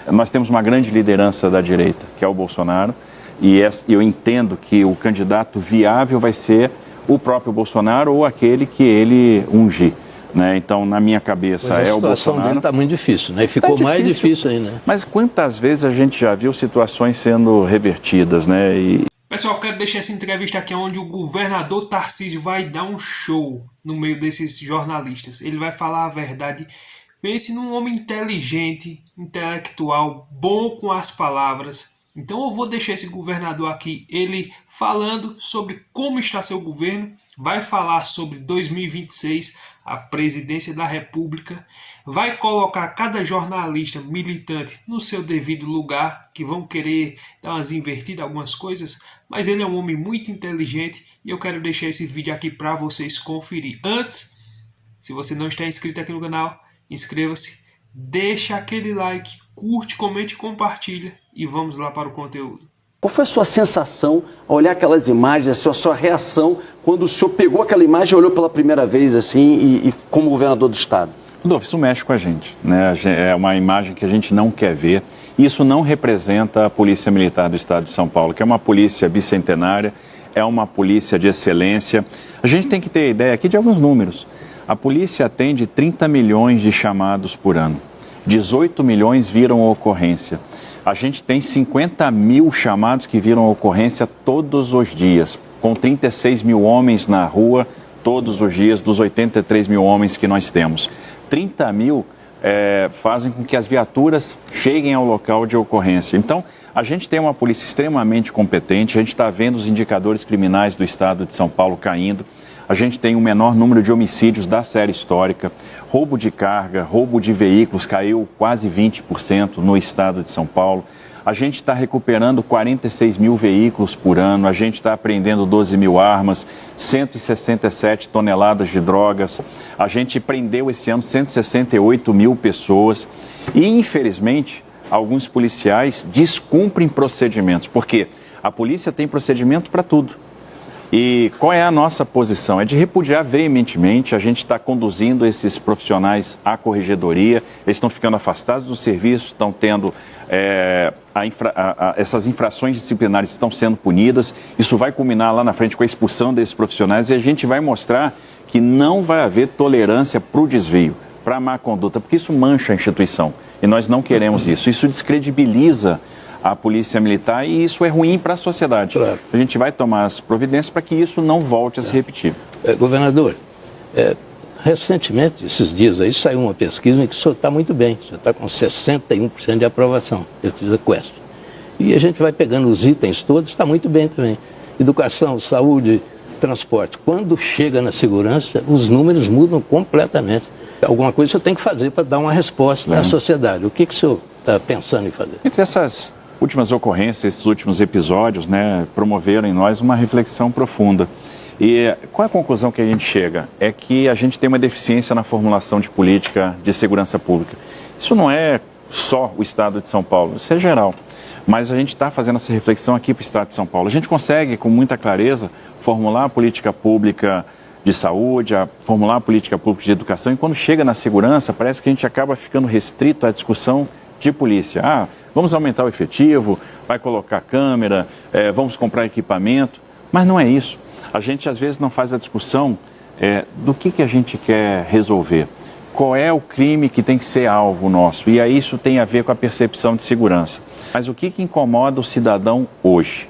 Nós temos uma grande liderança da direita, que é o Bolsonaro, e eu entendo que o candidato viável vai ser o próprio Bolsonaro ou aquele que ele ungir. Né? Então, na minha cabeça, é o Bolsonaro. A situação dele está muito difícil, né? E ficou mais difícil ainda. Né? Mas quantas vezes a gente já viu situações sendo revertidas, né? Pessoal, quero deixar essa entrevista aqui onde o governador Tarcísio vai dar um show no meio desses jornalistas. Ele vai falar a verdade. Pense num homem inteligente, intelectual, bom com as palavras. Então eu vou deixar esse governador aqui, ele falando sobre como está seu governo, vai falar sobre 2026, a presidência da República, vai colocar cada jornalista militante no seu devido lugar, que vão querer dar umas invertidas, algumas coisas, mas ele é um homem muito inteligente e eu quero deixar esse vídeo aqui para vocês conferir. Antes, se você não está inscrito aqui no canal, inscreva-se, deixa aquele like, curte, comente e compartilha e vamos lá para o conteúdo. Qual foi a sua sensação ao olhar aquelas imagens, a sua reação quando o senhor pegou aquela imagem e olhou pela primeira vez assim e como governador do estado? Rodolfo, isso mexe com a gente, né? É uma imagem que a gente não quer ver. Isso não representa a Polícia Militar do Estado de São Paulo, que é uma polícia bicentenária, é uma polícia de excelência. A gente tem que ter ideia aqui de alguns números. A polícia atende 30 milhões de chamados por ano. 18 milhões viram ocorrência. A gente tem 50 mil chamados que viram ocorrência todos os dias, com 36 mil homens na rua todos os dias, dos 83 mil homens que nós temos. 30 mil fazem com que as viaturas cheguem ao local de ocorrência. Então, a gente tem uma polícia extremamente competente, a gente está vendo os indicadores criminais do estado de São Paulo caindo. A gente tem o menor número de homicídios da série histórica, roubo de carga, roubo de veículos caiu quase 20% no estado de São Paulo. A gente está recuperando 46 mil veículos por ano, a gente está apreendendo 12 mil armas, 167 toneladas de drogas. A gente prendeu esse ano 168 mil pessoas e, infelizmente, alguns policiais descumprem procedimentos, porque a polícia tem procedimento para tudo. E qual é a nossa posição? É de repudiar veementemente. A gente está conduzindo esses profissionais à corregedoria, eles estão ficando afastados do serviço, estão tendo essas infrações disciplinares estão sendo punidas. Isso vai culminar lá na frente com a expulsão desses profissionais e a gente vai mostrar que não vai haver tolerância para o desvio, para a má conduta, porque isso mancha a instituição e nós não queremos isso. Isso descredibiliza a Polícia Militar e isso é ruim para a sociedade. Claro. A gente vai tomar as providências para que isso não volte a se repetir. Governador, recentemente, esses dias aí, saiu uma pesquisa em que o senhor está muito bem. O senhor está com 61% de aprovação, pesquisa Quest. E a gente vai pegando os itens todos, está muito bem também. Educação, saúde, transporte. Quando chega na segurança, os números mudam completamente. Alguma coisa o senhor tem que fazer para dar uma resposta à sociedade. O que o senhor está pensando em fazer? Entre essas últimas ocorrências, esses últimos episódios, né, promoveram em nós uma reflexão profunda. E qual é a conclusão que a gente chega? É que a gente tem uma deficiência na formulação de política de segurança pública. Isso não é só o estado de São Paulo, isso é geral. Mas a gente está fazendo essa reflexão aqui para o estado de São Paulo. A gente consegue, com muita clareza, formular a política pública de saúde, formular a política pública de educação, e quando chega na segurança, parece que a gente acaba ficando restrito à discussão de polícia. Vamos aumentar o efetivo, vai colocar câmera, vamos comprar equipamento, mas não é isso. A gente às vezes não faz a discussão do que a gente quer resolver. Qual é o crime que tem que ser alvo nosso? E aí isso tem a ver com a percepção de segurança. Mas o que incomoda o cidadão hoje?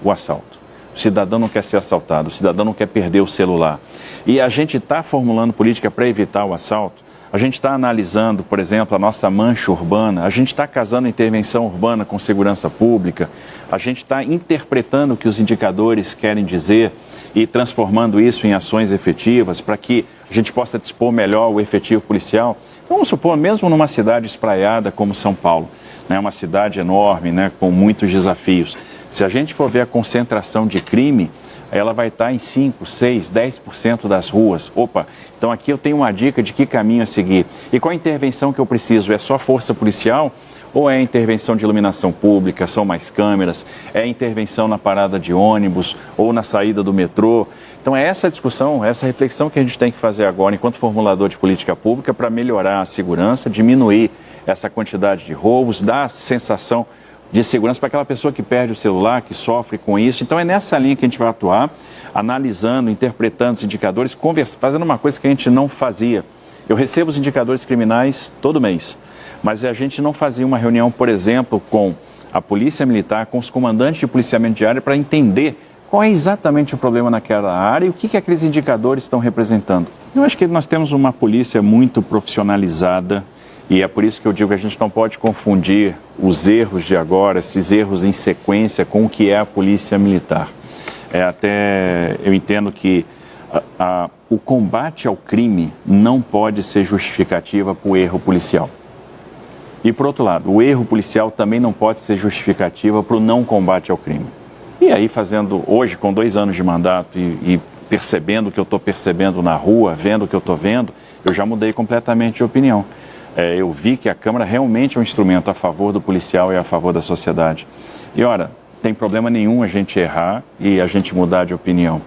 O assalto. O cidadão não quer ser assaltado, o cidadão não quer perder o celular. E a gente está formulando política para evitar o assalto. A gente está analisando, por exemplo, a nossa mancha urbana, a gente está casando intervenção urbana com segurança pública, a gente está interpretando o que os indicadores querem dizer e transformando isso em ações efetivas para que a gente possa dispor melhor o efetivo policial. Então, vamos supor, mesmo numa cidade espraiada como São Paulo, né, uma cidade enorme, né, com muitos desafios, se a gente for ver a concentração de crime, ela vai estar em 5, 6, 10% das ruas. Opa, então aqui eu tenho uma dica de que caminho a seguir. E qual a intervenção que eu preciso? É só força policial ou é intervenção de iluminação pública, são mais câmeras, é intervenção na parada de ônibus ou na saída do metrô? Então é essa discussão, essa reflexão que a gente tem que fazer agora enquanto formulador de política pública para melhorar a segurança, diminuir essa quantidade de roubos, dá sensação de segurança para aquela pessoa que perde o celular, que sofre com isso. Então é nessa linha que a gente vai atuar, analisando, interpretando os indicadores, fazendo uma coisa que a gente não fazia. Eu recebo os indicadores criminais todo mês, mas a gente não fazia uma reunião, por exemplo, com a Polícia Militar, com os comandantes de policiamento de área, para entender qual é exatamente o problema naquela área e o que aqueles indicadores estão representando. Eu acho que nós temos uma polícia muito profissionalizada e é por isso que eu digo que a gente não pode confundir os erros de agora, esses erros em sequência, com o que é a polícia militar. Até eu entendo que o combate ao crime não pode ser justificativa para o erro policial. E, por outro lado, o erro policial também não pode ser justificativa para o não combate ao crime. E aí, fazendo hoje, com 2 anos de mandato e percebendo o que eu estou percebendo na rua, vendo o que eu estou vendo, eu já mudei completamente de opinião. Eu vi que a Câmara realmente é um instrumento a favor do policial e a favor da sociedade. E, ora, tem problema nenhum a gente errar e a gente mudar de opinião.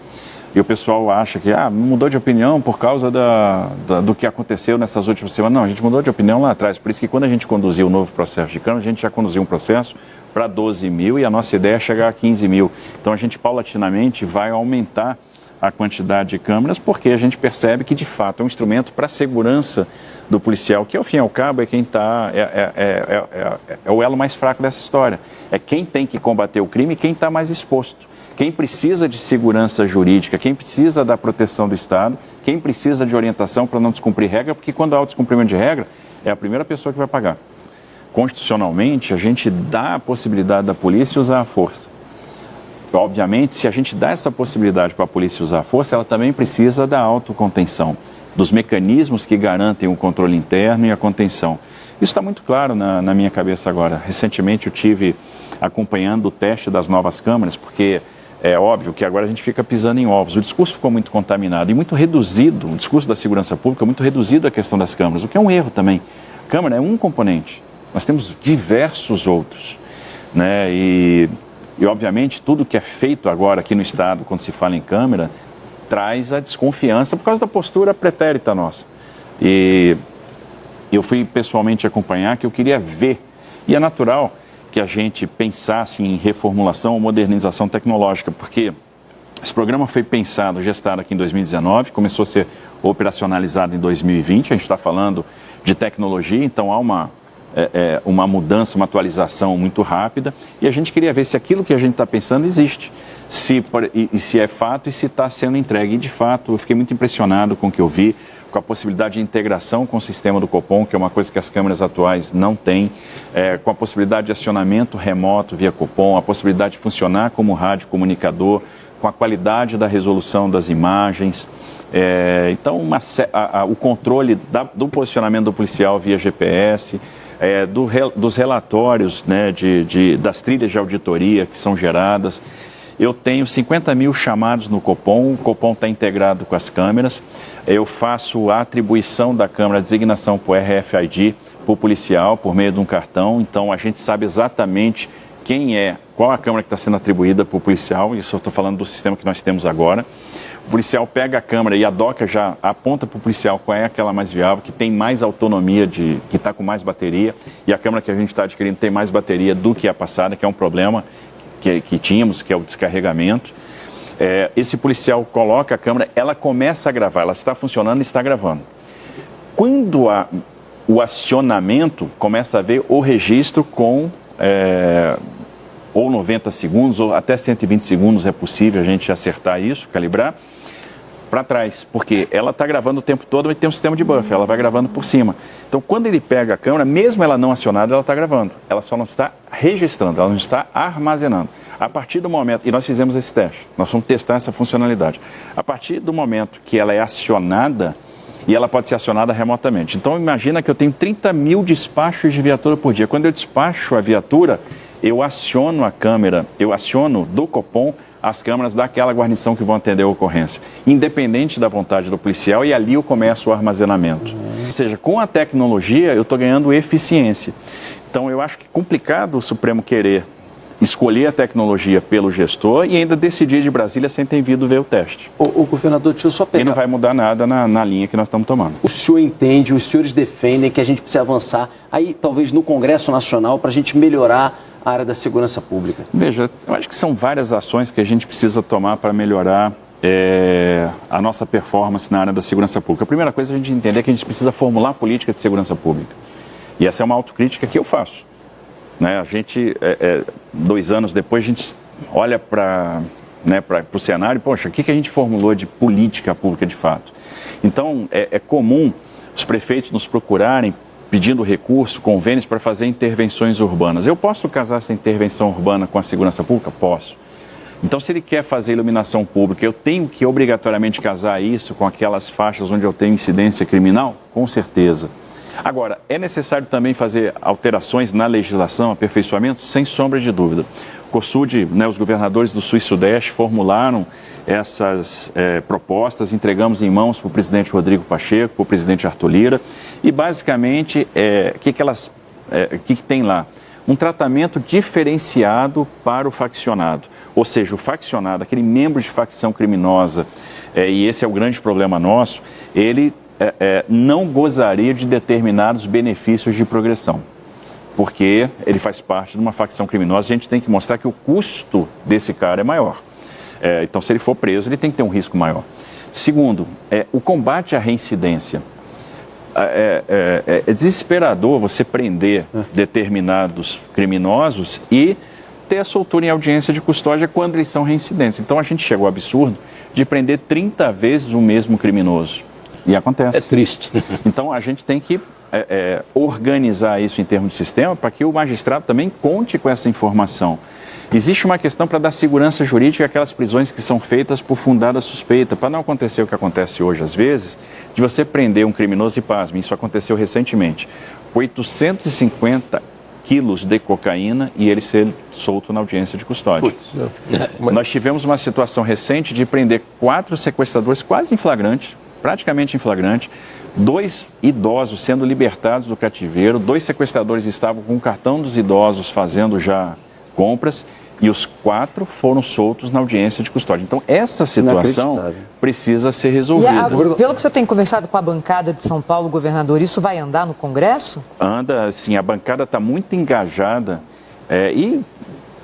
E o pessoal acha que mudou de opinião por causa do que aconteceu nessas últimas semanas. Não, a gente mudou de opinião lá atrás. Por isso que quando a gente conduziu o novo processo de Câmara, a gente já conduziu um processo para 12 mil e a nossa ideia é chegar a 15 mil. Então a gente paulatinamente vai aumentar a quantidade de câmeras porque a gente percebe que de fato é um instrumento para a segurança do policial, que ao fim e ao cabo é quem está, é o elo mais fraco dessa história. É quem tem que combater o crime e quem está mais exposto. Quem precisa de segurança jurídica, quem precisa da proteção do Estado, quem precisa de orientação para não descumprir regra, porque quando há o descumprimento de regra, é a primeira pessoa que vai pagar. Constitucionalmente, a gente dá a possibilidade da polícia usar a força. Obviamente, se a gente dá essa possibilidade para a polícia usar a força, ela também precisa da autocontenção, dos mecanismos que garantem o controle interno e a contenção. Isso está muito claro na minha cabeça agora. Recentemente eu tive acompanhando o teste das novas câmaras, porque é óbvio que agora a gente fica pisando em ovos. O discurso ficou muito contaminado e muito reduzido, o discurso da segurança pública muito reduzido à questão das câmaras, o que é um erro também. A Câmara é um componente, nós temos diversos outros, né? E obviamente tudo que é feito agora aqui no Estado, quando se fala em Câmara, traz a desconfiança por causa da postura pretérita nossa. E eu fui pessoalmente acompanhar, que eu queria ver, e é natural que a gente pensasse em reformulação ou modernização tecnológica, porque esse programa foi pensado, gestado aqui em 2019, começou a ser operacionalizado em 2020, a gente está falando de tecnologia, então há uma mudança, uma atualização muito rápida, e a gente queria ver se aquilo que a gente está pensando existe, se é fato e se está sendo entregue. E de fato, eu fiquei muito impressionado com o que eu vi, com a possibilidade de integração com o sistema do Copom, que é uma coisa que as câmeras atuais não têm, com a possibilidade de acionamento remoto via Copom, a possibilidade de funcionar como rádio comunicador, com a qualidade da resolução das imagens. Então, o controle do posicionamento do policial via GPS, dos relatórios, né, das trilhas de auditoria que são geradas. Eu tenho 50 mil chamados no Copom, o Copom está integrado com as câmeras. Eu faço a atribuição da câmera, a designação para o RFID, para o policial, por meio de um cartão. Então, a gente sabe exatamente qual a câmera que está sendo atribuída para o policial. Isso eu estou falando do sistema que nós temos agora. O policial pega a câmera e a DOCA já aponta para o policial qual é aquela mais viável, que tem mais autonomia, que está com mais bateria. E a câmera que a gente está adquirindo tem mais bateria do que a passada, que é um problema que tínhamos, que é o descarregamento. Esse policial coloca a câmera, ela começa a gravar, ela está funcionando e está gravando. Quando o acionamento, começa a ver o registro com ou 90 segundos, ou até 120 segundos é possível a gente acertar isso, calibrar, para trás, porque ela está gravando o tempo todo e tem um sistema de buffer, ela vai gravando por cima. Então, quando ele pega a câmera, mesmo ela não acionada, ela está gravando. Ela só não está registrando, ela não está armazenando. A partir do momento, e nós fizemos esse teste, nós vamos testar essa funcionalidade. A partir do momento que ela é acionada, e ela pode ser acionada remotamente. Então, imagina que eu tenho 30 mil despachos de viatura por dia. Quando eu despacho a viatura, eu aciono a câmera, eu aciono do Copom as câmeras daquela guarnição que vão atender a ocorrência, independente da vontade do policial, e ali eu começo o armazenamento. Ou seja, com a tecnologia eu estou ganhando eficiência. Então eu acho que é complicado o Supremo querer escolher a tecnologia pelo gestor e ainda decidir de Brasília sem ter vindo ver o teste. O governador, deixa eu só pegar. E não vai mudar nada na linha que nós estamos tomando. O senhor entende, os senhores defendem que a gente precisa avançar aí, talvez no Congresso Nacional, para a gente melhorar a área da segurança pública? Veja, eu acho que são várias ações que a gente precisa tomar para melhorar a nossa performance na área da segurança pública. A primeira coisa é a gente entender que a gente precisa formular política de segurança pública. E essa é uma autocrítica que eu faço. Né? A gente, 2 anos depois, a gente olha para o cenário e, poxa, o que a gente formulou de política pública de fato? Então, é comum os prefeitos nos procurarem pedindo recurso, convênios para fazer intervenções urbanas. Eu posso casar essa intervenção urbana com a segurança pública? Posso. Então, se ele quer fazer iluminação pública, eu tenho que obrigatoriamente casar isso com aquelas faixas onde eu tenho incidência criminal? Com certeza. Agora, é necessário também fazer alterações na legislação, aperfeiçoamento? Sem sombra de dúvida. O COSUD, os governadores do Sul e Sudeste formularam essas propostas, entregamos em mãos para o presidente Rodrigo Pacheco, para o presidente Arthur Lira, e basicamente, o que tem lá? Um tratamento diferenciado para o faccionado, ou seja, o faccionado, aquele membro de facção criminosa, e esse é o grande problema nosso, ele não gozaria de determinados benefícios de progressão, porque ele faz parte de uma facção criminosa. A gente tem que mostrar que o custo desse cara é maior. Então, se ele for preso, ele tem que ter um risco maior. Segundo, o combate à reincidência. É desesperador você prender determinados criminosos e ter a soltura em audiência de custódia quando eles são reincidentes. Então, a gente chegou ao absurdo de prender 30 vezes o mesmo criminoso. E acontece. É triste. Então, a gente tem que organizar isso em termos de sistema para que o magistrado também conte com essa informação. Existe uma questão para dar segurança jurídica àquelas prisões que são feitas por fundada suspeita, para não acontecer o que acontece hoje às vezes, de você prender um criminoso e, pasme, isso aconteceu recentemente, 850 quilos de cocaína e ele ser solto na audiência de custódia. Nós tivemos uma situação recente de prender 4 sequestradores quase em flagrante, praticamente em flagrante, 2 idosos sendo libertados do cativeiro, 2 sequestradores estavam com o cartão dos idosos fazendo já compras e os 4 foram soltos na audiência de custódia. Então, essa situação precisa ser resolvida. Pelo que você tem conversado com a bancada de São Paulo, governador, isso vai andar no Congresso? Anda, sim, a bancada está muito engajada e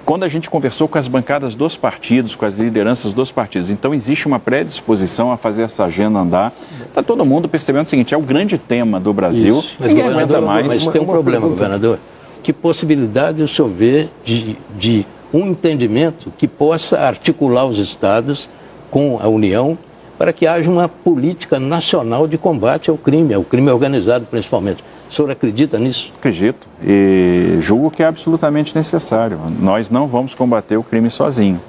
quando a gente conversou com as bancadas dos partidos, com as lideranças dos partidos, então existe uma predisposição a fazer essa agenda andar. Está todo mundo percebendo o seguinte, é o grande tema do Brasil, ninguém aguenta mais. Mas tem um problema, governador. Que possibilidade o senhor vê de um entendimento que possa articular os estados com a União para que haja uma política nacional de combate ao crime organizado principalmente? O senhor acredita nisso? Acredito e julgo que é absolutamente necessário. Nós não vamos combater o crime sozinho.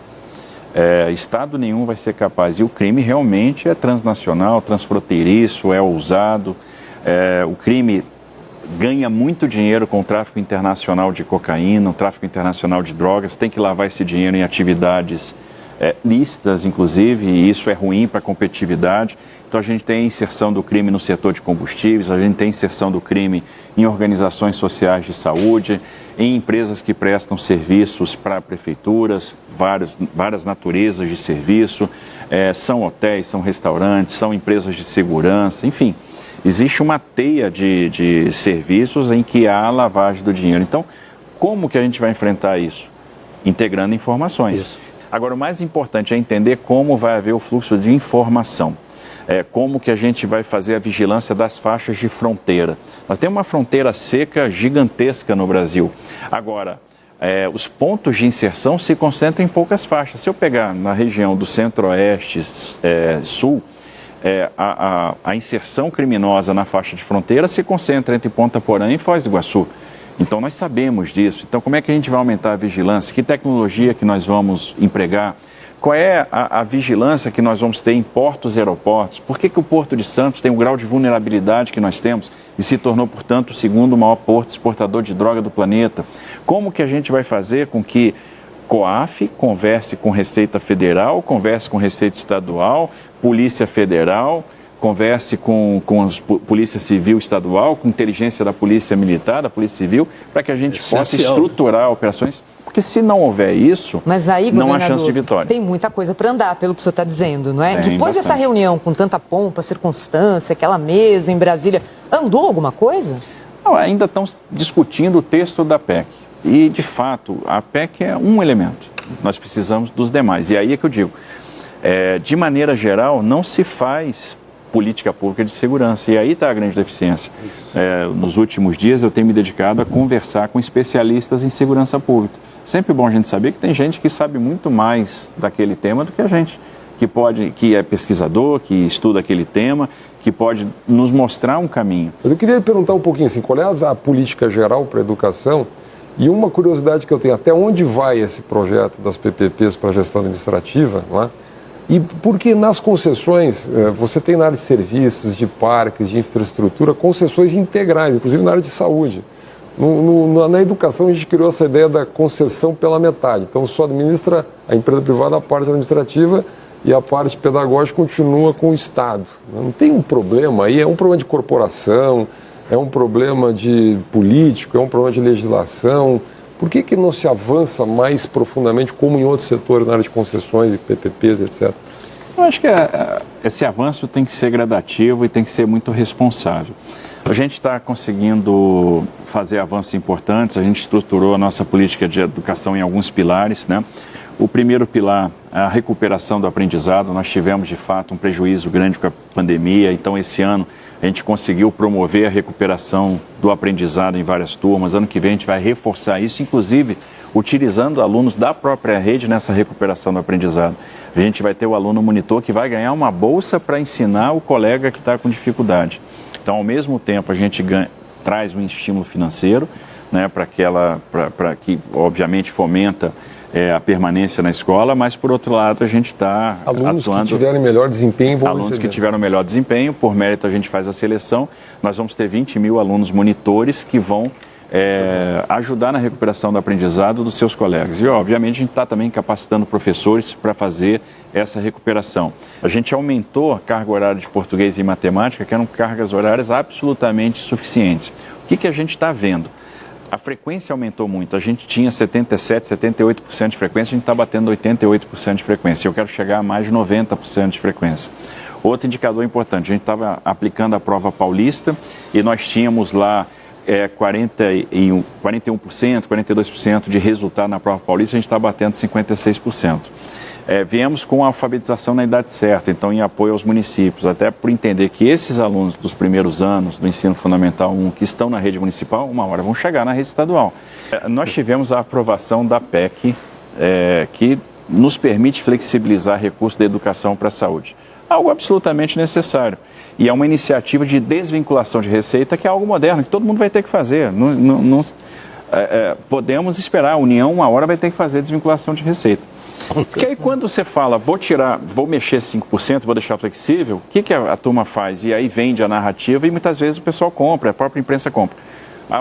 Estado nenhum vai ser capaz. E o crime realmente é transnacional, transfronteiriço, é ousado. O crime ganha muito dinheiro com o tráfico internacional de cocaína, o tráfico internacional de drogas, tem que lavar esse dinheiro em atividades lícitas, inclusive, e isso é ruim para a competitividade. Então, a gente tem a inserção do crime no setor de combustíveis, a gente tem a inserção do crime em organizações sociais de saúde, em empresas que prestam serviços para prefeituras, várias naturezas de serviço, são hotéis, são restaurantes, são empresas de segurança, enfim. Existe uma teia de serviços em que há lavagem do dinheiro. Então, como que a gente vai enfrentar isso? Integrando informações. Isso. Agora, o mais importante é entender como vai haver o fluxo de informação. Como que a gente vai fazer a vigilância das faixas de fronteira. Nós temos uma fronteira seca gigantesca no Brasil. Agora, os pontos de inserção se concentram em poucas faixas. Se eu pegar na região do centro-oeste, sul, a inserção criminosa na faixa de fronteira se concentra entre Ponta Porã e Foz do Iguaçu. Então, nós sabemos disso. Então, como é que a gente vai aumentar a vigilância? Que tecnologia que nós vamos empregar? Qual é a vigilância que nós vamos ter em portos e aeroportos? Por que o Porto de Santos tem o grau de vulnerabilidade que nós temos e se tornou, portanto, o segundo maior porto exportador de droga do planeta? Como que a gente vai fazer com que COAF converse com Receita Federal, converse com Receita Estadual, Polícia Federal, converse com Polícia Civil Estadual, com inteligência da Polícia Militar, da Polícia Civil, para que a gente possa estruturar operações? Porque Porque se não houver isso, mas aí, não há chance de vitória. Tem muita coisa para andar, pelo que o senhor está dizendo, não é? Tem Depois bastante. dessa reunião com tanta pompa, circunstância, aquela mesa em Brasília, andou alguma coisa? Não, ainda estão discutindo o texto da PEC. E, de fato, a PEC é um elemento. Nós precisamos dos demais. E aí é que eu digo, de maneira geral, não se faz política pública de segurança. E aí está a grande deficiência. Nos últimos dias eu tenho me dedicado a conversar com especialistas em segurança pública. Sempre bom a gente saber que tem gente que sabe muito mais daquele tema do que a gente, que é pesquisador, que estuda aquele tema, que pode nos mostrar um caminho. Mas eu queria perguntar um pouquinho assim, qual é a política geral para a educação? E uma curiosidade que eu tenho, até onde vai esse projeto das PPPs para a gestão administrativa, não é? E porque nas concessões, você tem na área de serviços, de parques, de infraestrutura, concessões integrais, inclusive na área de saúde. Na educação a gente criou essa ideia da concessão pela metade. Então só administra a empresa privada a parte administrativa e a parte pedagógica continua com o Estado. Não tem um problema aí, é um problema de corporação, é um problema de político, é um problema de legislação. Por que não se avança mais profundamente, como em outros setores, na área de concessões e PPPs, etc.? Eu acho que esse avanço tem que ser gradativo e tem que ser muito responsável. A gente está conseguindo fazer avanços importantes, a gente estruturou a nossa política de educação em alguns pilares, né? O primeiro pilar, a recuperação do aprendizado. Nós tivemos, de fato, um prejuízo grande com a pandemia, então esse ano a gente conseguiu promover a recuperação do aprendizado em várias turmas. Ano que vem a gente vai reforçar isso, inclusive utilizando alunos da própria rede nessa recuperação do aprendizado. A gente vai ter o aluno monitor que vai ganhar uma bolsa para ensinar o colega que está com dificuldade. Então, ao mesmo tempo, a gente traz um estímulo financeiro, né, para que, obviamente, fomenta a permanência na escola, mas, por outro lado, a gente está atuando... Alunos que tiverem melhor desempenho vão Alunos receber. que tiveram melhor desempenho, por mérito a gente faz a seleção. Nós vamos ter 20 mil alunos monitores que vão ajudar na recuperação do aprendizado dos seus colegas. E, obviamente, a gente está também capacitando professores para fazer essa recuperação. A gente aumentou a carga horária de português e matemática, que eram cargas horárias absolutamente suficientes. O que a gente está vendo? A frequência aumentou muito. A gente tinha 77%, 78% de frequência, a gente está batendo 88% de frequência. Eu quero chegar a mais de 90% de frequência. Outro indicador importante, a gente estava aplicando a prova paulista e nós tínhamos lá 41%, 42% de resultado na prova paulista, a gente está batendo 56%. Viemos com a alfabetização na idade certa, então em apoio aos municípios, até por entender que esses alunos dos primeiros anos do ensino fundamental 1 que estão na rede municipal, uma hora vão chegar na rede estadual. Nós tivemos a aprovação da PEC, que nos permite flexibilizar recursos da educação para a saúde. Algo absolutamente necessário. E é uma iniciativa de desvinculação de receita que é algo moderno, que todo mundo vai ter que fazer. Podemos esperar, a União uma hora vai ter que fazer desvinculação de receita. Porque aí quando você fala, vou mexer 5%, vou deixar flexível, o que a turma faz? E aí vende a narrativa e muitas vezes o pessoal compra, a própria imprensa compra.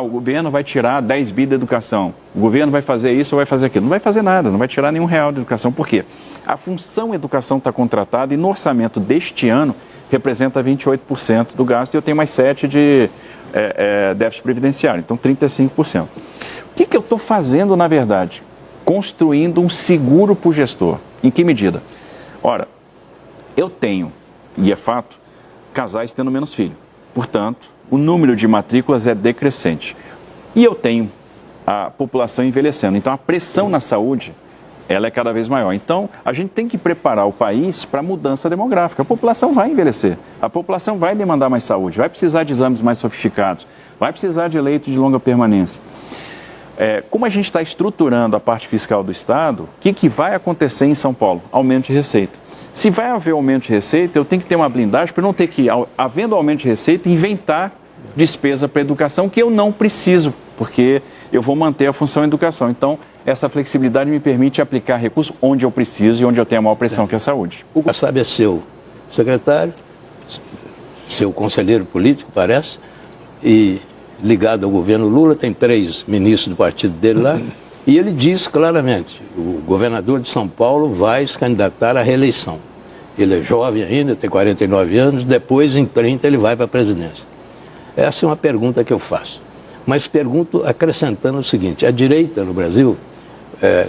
O governo vai tirar 10 bi da educação, o governo vai fazer isso ou vai fazer aquilo. Não vai fazer nada, não vai tirar nenhum real da educação. Por quê? A função educação está contratada e no orçamento deste ano representa 28% do gasto e eu tenho mais 7% de déficit previdenciário, então 35%. O que eu estou fazendo na verdade? Construindo um seguro para o gestor. Em que medida? Ora, eu tenho, e é fato, casais tendo menos filhos. Portanto, o número de matrículas é decrescente. E eu tenho a população envelhecendo. Então, a pressão na saúde, ela é cada vez maior. Então, a gente tem que preparar o país para a mudança demográfica. A população vai envelhecer. A população vai demandar mais saúde, vai precisar de exames mais sofisticados, vai precisar de leitos de longa permanência. Como a gente está estruturando a parte fiscal do Estado, o que vai acontecer em São Paulo? Aumento de receita. Se vai haver aumento de receita, eu tenho que ter uma blindagem para não ter que, havendo aumento de receita, inventar despesa para educação que eu não preciso, porque eu vou manter a função educação. Então, essa flexibilidade me permite aplicar recursos onde eu preciso e onde eu tenho a maior pressão, que é a saúde. O Kassab é seu secretário, seu conselheiro político, parece, e ligado ao governo Lula, tem 3 ministros do partido dele lá, e ele diz claramente, o governador de São Paulo vai se candidatar à reeleição. Ele é jovem ainda, tem 49 anos, depois em 30 ele vai para a presidência. Essa é uma pergunta que eu faço. Mas pergunto acrescentando o seguinte, a direita no Brasil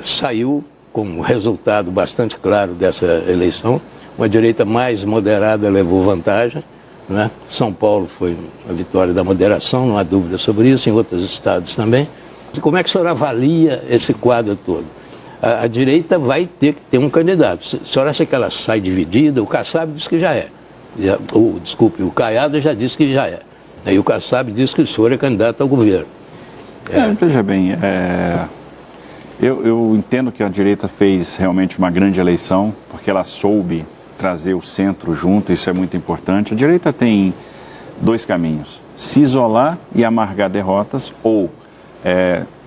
saiu como resultado bastante claro dessa eleição. Uma direita mais moderada levou vantagem, né? São Paulo foi a vitória da moderação, não há dúvida sobre isso, em outros estados também. Como é que o senhor avalia esse quadro todo? A direita vai ter que ter um candidato. A senhora acha que ela sai dividida? O Kassab diz que já é. O Caiado já disse que já é. E o Kassab diz que o senhor é candidato ao governo. Veja bem, eu entendo que a direita fez realmente uma grande eleição, porque ela soube trazer o centro junto, isso é muito importante. A direita tem dois caminhos: se isolar e amargar derrotas, ou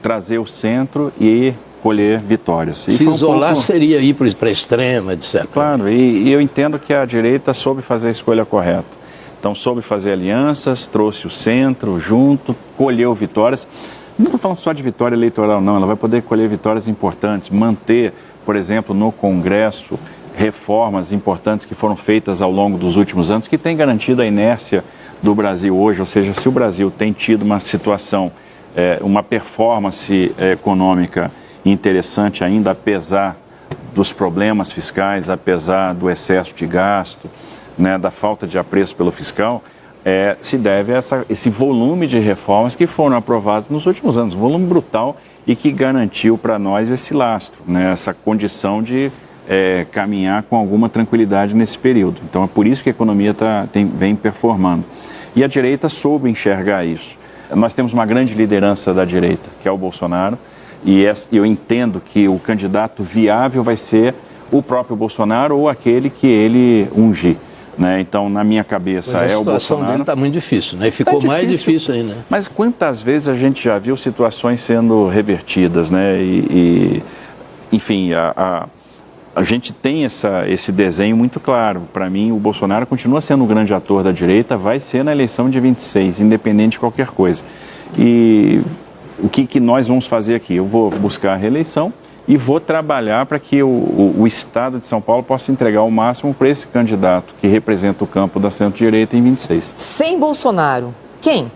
trazer o centro e colher vitórias. Se isolar seria ir para a extrema, etc. Claro, e eu entendo que a direita soube fazer a escolha correta. Então, soube fazer alianças, trouxe o centro junto, colheu vitórias. Não estou falando só de vitória eleitoral, não. Ela vai poder colher vitórias importantes, manter, por exemplo, no Congresso, reformas importantes que foram feitas ao longo dos últimos anos, que têm garantido a inércia do Brasil hoje. Ou seja, se o Brasil tem tido uma situação, uma performance econômica interessante ainda, apesar dos problemas fiscais, apesar do excesso de gasto, né, da falta de apreço pelo fiscal, se deve a esse volume de reformas que foram aprovadas nos últimos anos, um volume brutal e que garantiu para nós esse lastro, né, essa condição de caminhar com alguma tranquilidade nesse período. Então é por isso que a economia vem performando. E a direita soube enxergar isso. Nós temos uma grande liderança da direita, que é o Bolsonaro, e eu entendo que o candidato viável vai ser o próprio Bolsonaro ou aquele que ele ungir. Né? Então, na minha cabeça, é o Bolsonaro. A situação dele está muito difícil, né? E ficou mais difícil ainda. Mas quantas vezes a gente já viu situações sendo revertidas, né? Enfim, a gente tem esse desenho muito claro. Para mim, o Bolsonaro continua sendo o grande ator da direita, vai ser na eleição de 26, independente de qualquer coisa. E o que nós vamos fazer aqui? Eu vou buscar a reeleição e vou trabalhar para que o Estado de São Paulo possa entregar o máximo para esse candidato que representa o campo da centro-direita em 26. Sem Bolsonaro, quem?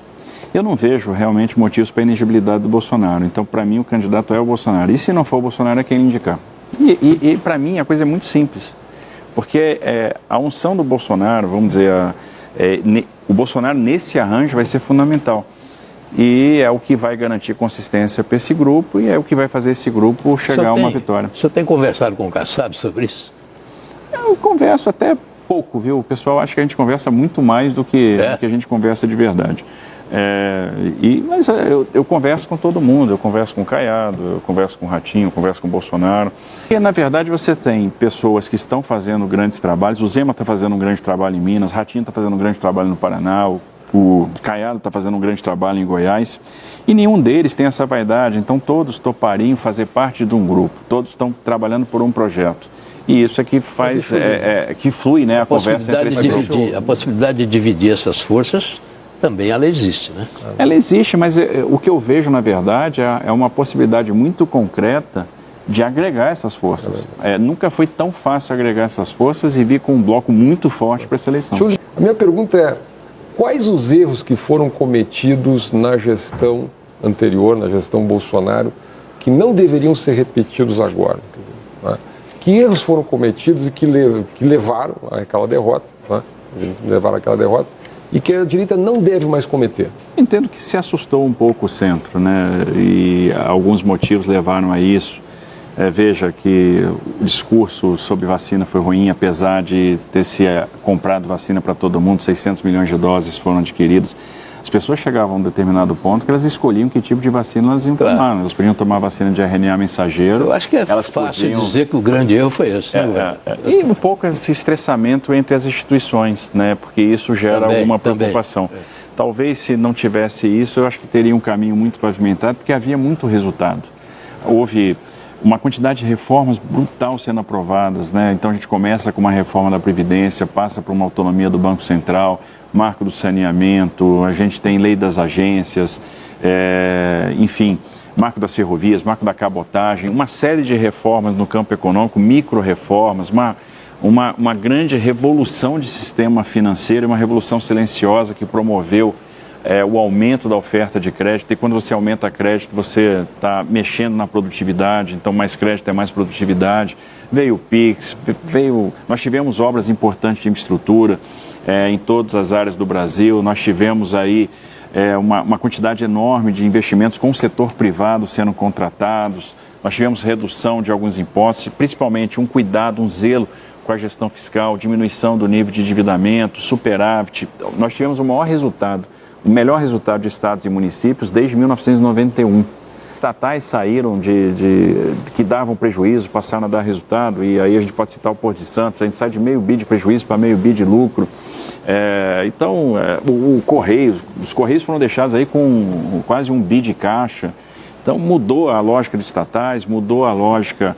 Eu não vejo realmente motivos para a inegibilidade do Bolsonaro. Então, para mim, o candidato é o Bolsonaro. E se não for o Bolsonaro, é quem ele indicar. E para mim, a coisa é muito simples. Porque a unção do Bolsonaro, vamos dizer, o Bolsonaro nesse arranjo vai ser fundamental. E é o que vai garantir consistência para esse grupo e é o que vai fazer esse grupo chegar a uma vitória. O senhor tem conversado com o Kassab sobre isso? Eu converso até pouco, viu? O pessoal acha que a gente conversa muito mais do que a gente conversa de verdade. Mas eu converso com todo mundo, eu converso com o Caiado, eu converso com o Ratinho, eu converso com o Bolsonaro. E, na verdade, você tem pessoas que estão fazendo grandes trabalhos. O Zema está fazendo um grande trabalho em Minas, o Ratinho está fazendo um grande trabalho no Paraná, o Caiado está fazendo um grande trabalho em Goiás, e nenhum deles tem essa vaidade, então todos topariam fazer parte de um grupo, todos estão trabalhando por um projeto. E isso é que faz, que flui, né, a conversa entre esses grupos. A possibilidade de dividir essas forças também ela existe, né? Ela existe, mas o que eu vejo, na verdade, é uma possibilidade muito concreta de agregar essas forças. Nunca foi tão fácil agregar essas forças e vir com um bloco muito forte para essa eleição. A minha pergunta é: quais os erros que foram cometidos na gestão anterior, na gestão Bolsonaro, que não deveriam ser repetidos agora? Né? Que erros foram cometidos e que levaram àquela derrota, né? Levaram àquela derrota, e que a direita não deve mais cometer? Entendo que se assustou um pouco o centro, né? E alguns motivos levaram a isso. Veja que o discurso sobre vacina foi ruim, apesar de ter se comprado vacina para todo mundo, 600 milhões de doses foram adquiridas. As pessoas chegavam a um determinado ponto que elas escolhiam que tipo de vacina elas iam tomar. Elas podiam tomar vacina de RNA mensageiro. Eu acho que fácil dizer que o grande erro foi esse. E um pouco esse estressamento entre as instituições, né? Porque isso gera alguma preocupação. Talvez se não tivesse isso, eu acho que teria um caminho muito pavimentado, porque havia muito resultado. Houve uma quantidade de reformas brutal sendo aprovadas, né? Então a gente começa com uma reforma da Previdência, passa por uma autonomia do Banco Central, marco do saneamento, a gente tem lei das agências, enfim, marco das ferrovias, marco da cabotagem, uma série de reformas no campo econômico, micro-reformas, uma grande revolução de sistema financeiro, uma revolução silenciosa que promoveu o aumento da oferta de crédito, e quando você aumenta a crédito, você está mexendo na produtividade, então mais crédito é mais produtividade. Veio o PIX, nós tivemos obras importantes de infraestrutura em todas as áreas do Brasil, nós tivemos aí uma quantidade enorme de investimentos com o setor privado sendo contratados, nós tivemos redução de alguns impostos, principalmente um cuidado, um zelo com a gestão fiscal, diminuição do nível de endividamento, superávit. Nós tivemos o melhor resultado de estados e municípios desde 1991. Estatais saíram que davam prejuízo, passaram a dar resultado, e aí a gente pode citar o Porto de Santos, a gente sai de meio bi de prejuízo para meio bi de lucro. Os Correios foram deixados aí com quase 1 bi de caixa. Então mudou a lógica de estatais, mudou a lógica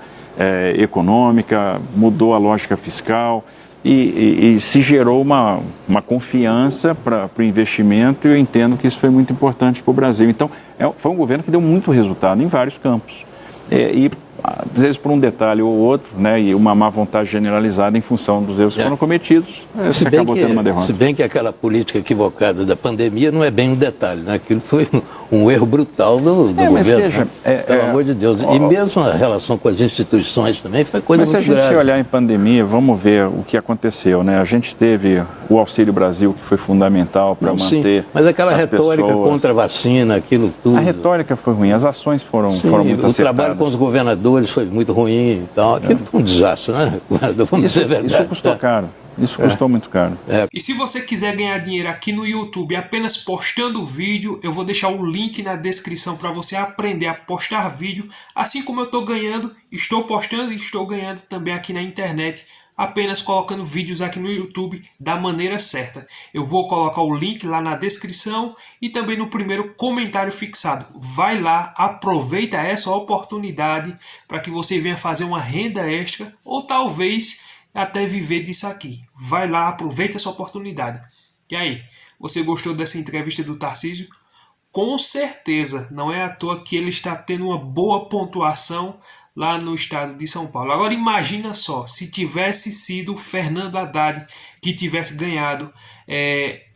econômica, mudou a lógica fiscal e se gerou uma confiança para o investimento, e eu entendo que isso foi muito importante para o Brasil. Então, foi um governo que deu muito resultado em vários campos. E às vezes por um detalhe ou outro, né, e uma má vontade generalizada em função dos erros que foram cometidos, você acabou tendo uma derrota. Se bem que aquela política equivocada da pandemia não é bem um detalhe, né? Aquilo foi um erro brutal do governo. Mas veja, pelo amor de Deus. E mesmo a relação com as instituições também foi coisa muito grave. Mas se a gente olhar em pandemia, vamos ver o que aconteceu, né? A gente teve o Auxílio Brasil, que foi fundamental para manter. Sim, mas aquela retórica contra a vacina, aquilo tudo. A retórica foi ruim, as ações foram muito acertadas. O trabalho com os governadores foi muito ruim e tal. Aquilo foi um desastre, né? Vamos dizer a verdade. Isso custou caro. Isso custou muito caro. E se você quiser ganhar dinheiro aqui no YouTube apenas postando vídeo, eu vou deixar o link na descrição para você aprender a postar vídeo. Assim como eu estou ganhando, estou postando e estou ganhando também aqui na internet, apenas colocando vídeos aqui no YouTube da maneira certa. Eu vou colocar o link lá na descrição e também no primeiro comentário fixado. Vai lá, aproveita essa oportunidade para que você venha fazer uma renda extra ou talvez até viver disso aqui. Vai lá, aproveita essa oportunidade. E aí, você gostou dessa entrevista do Tarcísio? Com certeza, não é à toa que ele está tendo uma boa pontuação lá no estado de São Paulo. Agora imagina só, se tivesse sido o Fernando Haddad que tivesse ganhado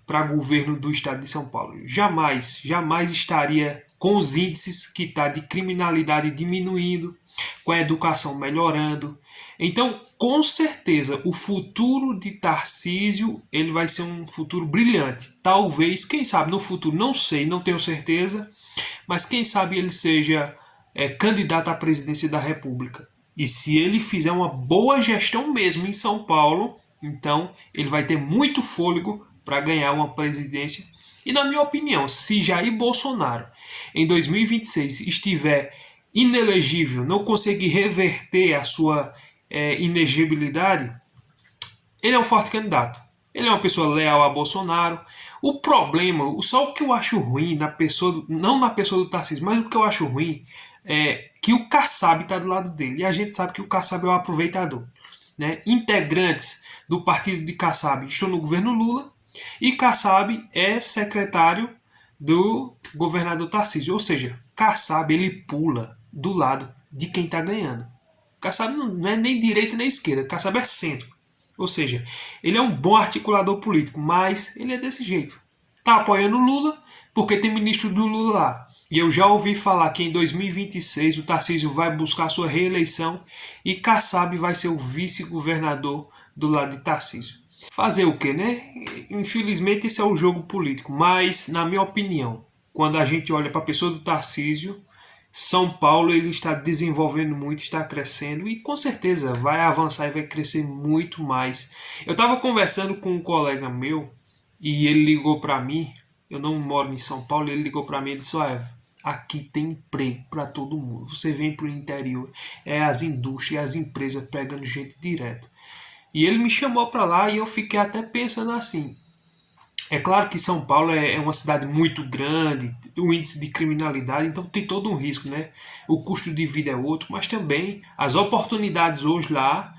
para governo do estado de São Paulo. Jamais estaria com os índices que está de criminalidade diminuindo, com a educação melhorando. Então, com certeza, o futuro de Tarcísio ele vai ser um futuro brilhante. Talvez, quem sabe, no futuro, não sei, não tenho certeza, mas quem sabe ele seja candidato à presidência da República. E se ele fizer uma boa gestão mesmo em São Paulo, então ele vai ter muito fôlego para ganhar uma presidência. E na minha opinião, se Jair Bolsonaro em 2026 estiver inelegível, não conseguir reverter a sua inegibilidade, ele é um forte candidato. Ele é uma pessoa leal a Bolsonaro. O problema, só o que eu acho ruim na pessoa, não na pessoa do Tarcísio, mas o que eu acho ruim é que o Kassab está do lado dele. E a gente sabe que o Kassab é um aproveitador, né? Integrantes do partido de Kassab estão no governo Lula e Kassab é secretário do governador Tarcísio. Ou seja, Kassab ele pula do lado de quem está ganhando. Kassab não é nem direita nem esquerda, Kassab é centro. Ou seja, ele é um bom articulador político, mas ele é desse jeito. Está apoiando o Lula porque tem ministro do Lula lá. E eu já ouvi falar que em 2026 o Tarcísio vai buscar sua reeleição e Kassab vai ser o vice-governador do lado de Tarcísio. Fazer o quê, né? Infelizmente esse é o jogo político, mas na minha opinião, quando a gente olha para a pessoa do Tarcísio, São Paulo ele está desenvolvendo muito, está crescendo e com certeza vai avançar e vai crescer muito mais. Eu estava conversando com um colega meu e ele ligou para mim, eu não moro em São Paulo, ele ligou para mim e disse: olha, aqui tem emprego para todo mundo. Você vem para o interior, as indústrias, as empresas pegando gente direto. E ele me chamou para lá e eu fiquei até pensando assim. É claro que São Paulo é uma cidade muito grande, o índice de criminalidade, então tem todo um risco, né? O custo de vida é outro, mas também as oportunidades hoje lá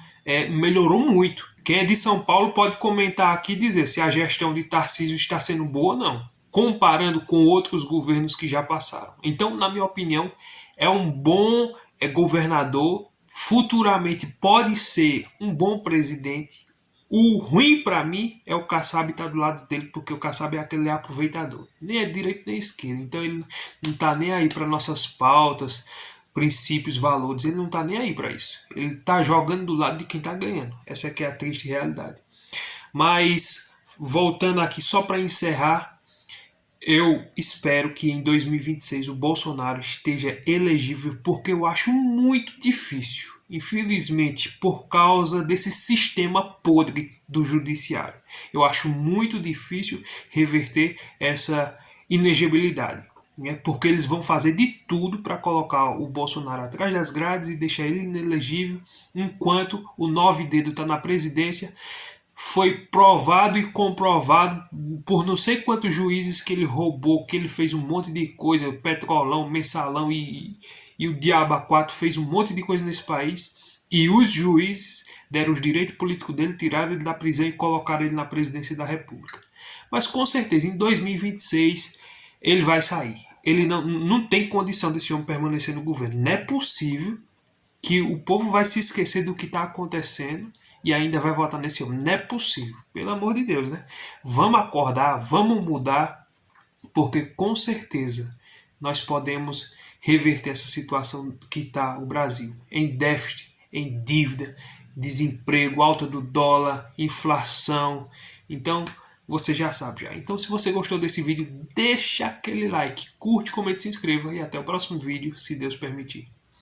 melhorou muito. Quem é de São Paulo pode comentar aqui e dizer se a gestão de Tarcísio está sendo boa ou não, comparando com outros governos que já passaram. Então, na minha opinião, é um bom governador, futuramente pode ser um bom presidente, O ruim para mim é o Kassab estar do lado dele, porque o Kassab é aquele aproveitador. Nem é direita nem esquerda. Então ele não tá nem aí para nossas pautas, princípios, valores. Ele não tá nem aí para isso. Ele tá jogando do lado de quem tá ganhando. Essa aqui é a triste realidade. Mas voltando aqui só para encerrar, eu espero que em 2026 o Bolsonaro esteja elegível, porque eu acho muito difícil, infelizmente, por causa desse sistema podre do judiciário. Eu acho muito difícil reverter essa inegibilidade, né? Porque eles vão fazer de tudo para colocar o Bolsonaro atrás das grades e deixar ele inelegível, enquanto o nove dedo está na presidência. Foi provado e comprovado por não sei quantos juízes que ele roubou, que ele fez um monte de coisa, petrolão, mensalão e o diabo a quatro, fez um monte de coisa nesse país. E os juízes deram os direitos políticos dele, tiraram ele da prisão e colocaram ele na presidência da República. Mas com certeza em 2026 ele vai sair. Ele não tem condição desse homem permanecer no governo. Não é possível que o povo vai se esquecer do que está acontecendo e ainda vai votar nesse homem. Não é possível, pelo amor de Deus, né? Vamos acordar, vamos mudar, porque com certeza nós podemos reverter essa situação que está o Brasil, em déficit, em dívida, desemprego, alta do dólar, inflação. Então, você já sabe já. Então, se você gostou desse vídeo, deixa aquele like, curte, comente, se inscreva e até o próximo vídeo, se Deus permitir.